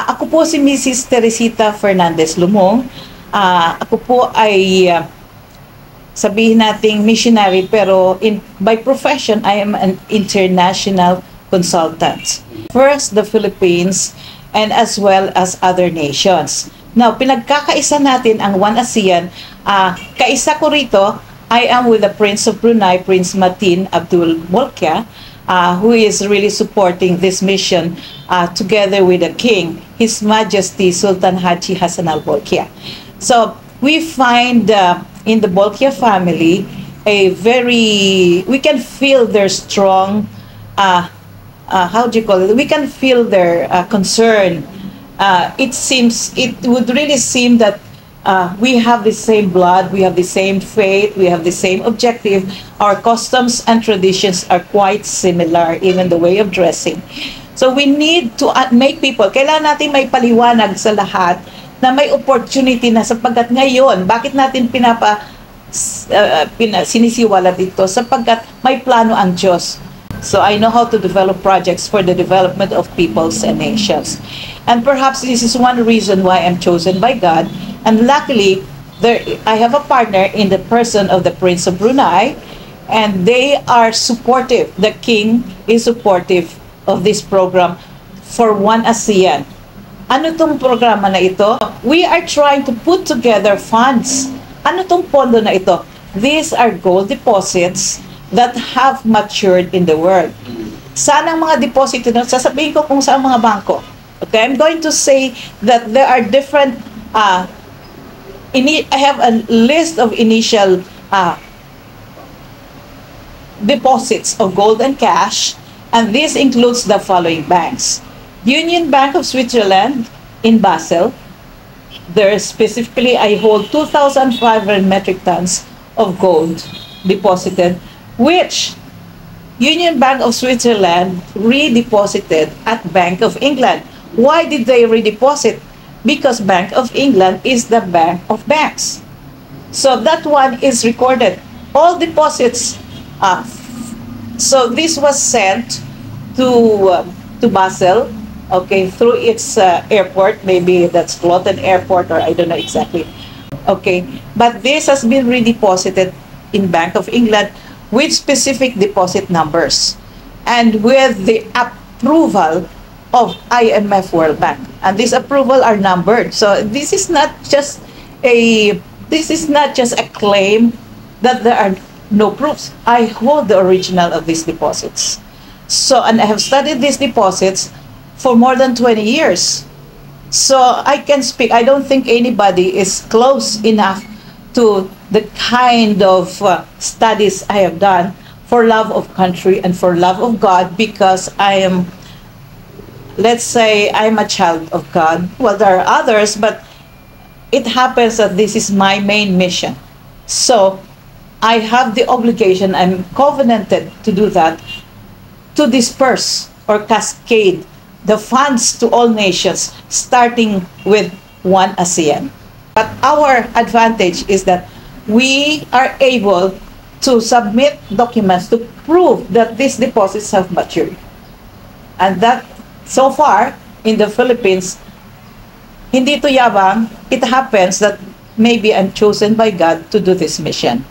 Ako po si Mrs. Teresita Fernandez Lumong. Ako po ay sabihin nating missionary, pero by profession, I am an international consultant. First, the Philippines and as well as other nations. Now, pinagkakaisa natin ang One ASEAN. Kaisa ko rito, I am with the Prince of Brunei, Prince Matin Abdul Bolkiah, who is really supporting this mission together with the King, His Majesty Sultan Haji Hassan Al Bolkiah. So we find in the Bolkiah family we can feel their strong, how do you call it? We can feel their concern. It would really seem that we have the same blood, we have the same faith, we have the same objective. Our customs and traditions are quite similar, even the way of dressing. So we need to make people, kailangan natin may paliwanag sa lahat na may opportunity na, sapagkat ngayon, bakit natin sinisiwala dito? Sapagkat may plano ang Diyos. So I know how to develop projects for the development of peoples and nations. And perhaps this is one reason why I'm chosen by God. And luckily, I have a partner in the person of the Prince of Brunei, and they are supportive. The King is supportive of this program for One ASEAN. Ano tong programa na ito? We are trying to put together funds. Ano tong pondo na ito? These are gold deposits that have matured in the world. Sana ang mga deposit na, sasabihin ko kung saan mga bangko. Okay, I'm going to say that there are different, I have a list of initial deposits of gold and cash, and this includes the following banks. Union Bank of Switzerland in Basel. There specifically, I hold 2,500 metric tons of gold deposited, which Union Bank of Switzerland redeposited at Bank of England. Why did they redeposit? Because Bank of England is the bank of banks. So that one is recorded. All deposits. So this was sent to Basel, okay, through its airport. Maybe that's Sloten Airport, or I don't know exactly. Okay, but this has been redeposited in Bank of England with specific deposit numbers and with the approval of IMF World Bank. And this approval are numbered. So this is not just a claim that there are no proofs. I hold the original of these deposits. So, and I have studied these deposits for more than 20 years. So I can speak. I don't think anybody is close enough to the kind of studies I have done for love of country and for love of God, because I am, let's say, I'm a child of God. Well, there are others, but it happens that this is my main mission. So I have the obligation, I'm covenanted to do that, to disperse or cascade the funds to all nations, starting with One ASEAN. But our advantage is that we are able to submit documents to prove that these deposits have matured. And that, so far, in the Philippines, hindi ito yabang, it happens that maybe I'm chosen by God to do this mission.